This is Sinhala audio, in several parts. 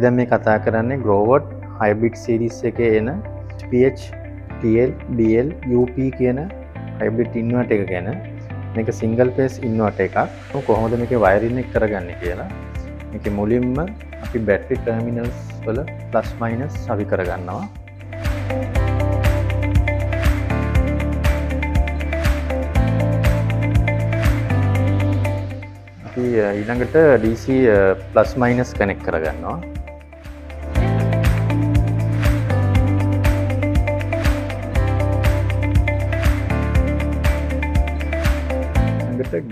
දැන් මේ කතා කරන්නේ Growatt hybrid series එකේ එන PH TL BL UP කියන hybrid inverter එක ගැන. මේක single phase inverter එකක්. කොහොමද මේකේ wiring එක කරගන්නේ කියලා. මේකේ මුලින්ම අපි battery terminals වල plus minus සවි කරගන්නවා. අපි ඊළඟට DC plus minus connect කරගන්නවා.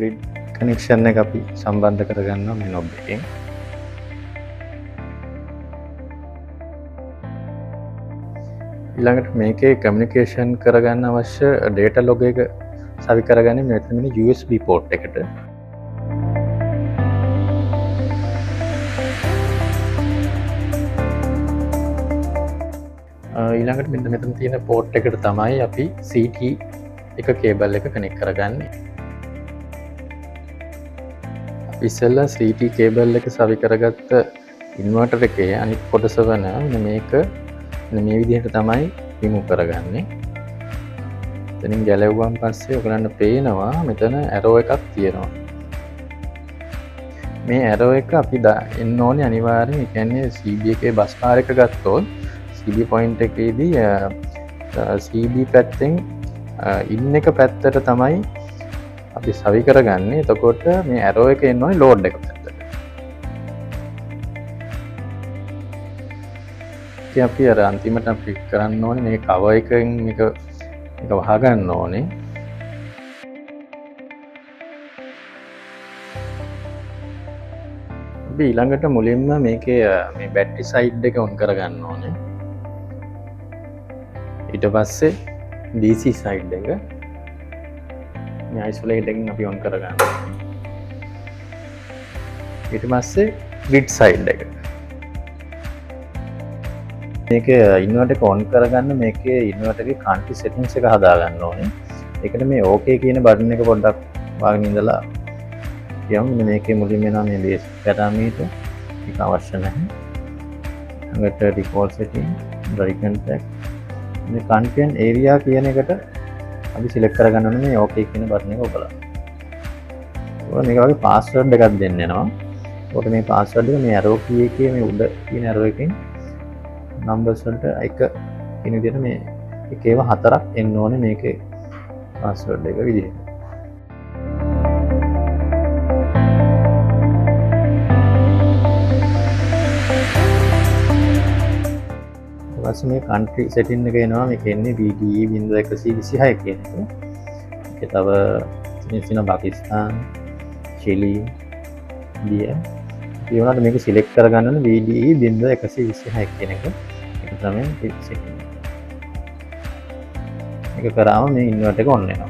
grid connection එක අපි සම්බන්ධ කරගන්නවා මේ knob එකෙන්. ඊළඟට මේකේ communication කරගන්න අවශ්‍ය data log එක සවි කරගන්නේ මෙතන USB port එකට. ඊළඟට මෙතන තියෙන port එකට තමයි අපි CT එක cable එක connect කරගන්නේ. ඉස්සෙල්ලා CT cable එක සවි කරගත්ත ඉන්වර්ටර් එකේ අනිත් කොටස වන මේක මේ විදිහට තමයි remove කරගන්නේ. එතනින් ගැලවුවාන් පස්සේ ඔයගලන්ට පේනවා මෙතන arrow එකක් තියෙනවා. මේ arrow එක අපි එන්න ඕනේ අනිවාර්යෙන්. ඒ කියන්නේ CB එකේ බස් බාර් එක ගත්තොත් CB point එකේදී CB පැත්තෙන් in එක පැත්තට තමයි අපි සවි කරගන්නේ. එතකොට මේ arrow එක එන්න ඕනේ load එක පැත්තට. ඉතින් අපි අර අන්තිමට අපි කරන්න ඕනේ මේ cover එකෙන් මේක වහ ගන්න ඕනේ. අපි ඊළඟට මුලින්ම මේකේ මේ battery side එක on කරගන්න ඕනේ. ඊට පස්සේ DC side එක මේ isolate එකෙන් අපි on කරගන්නවා. ඊට පස්සේ grid side එක. මේකේ inverter එක on කරගන්න මේකේ inverter එකේ country settings එක හදා ගන්න ඕනේ. ඒකට මේ OK කියන button එක පොඩ්ඩක් වාගෙන ඉඳලා කියමු. මේකේ මුලින්ම එනවා මේ base parameter එක අවශ්‍ය නැහැ. ඊළඟට default setting, dry contact, මේ content area කියන එකට අපි සිලෙක්ට් කරගන්න ඕනේ මේ OK කියන බටන් එක ඔබලා. ඔය මේක වගේ පාස්වර්ඩ් එකක් දෙන්න වෙනවා. ඔකට මේ පාස්වර්ඩ් එක මේ arrow key එකේ මේ උඩ තියෙන arrow එකෙන් numbers වලට එක කියන විදිහට මේ එකේව 4ක් එන්න ඕනේ මේකේ පාස්වර්ඩ් එක විදිහට. ඊපස්සේ මේ country setting එක එනවා. මේක එන්නේ VDE 126 කියන එක. ඒක තව තියෙන පාකිස්තාන, චිලි, ඉන්දියා. ඒ වුණාට මේක සිලෙක්ට් කරගන්න ඕනේ VDE 126 කියන එක. ඒක තමයි setting. මේක කරාම මේ ඉන්වර්ටර් එක on වෙනවා.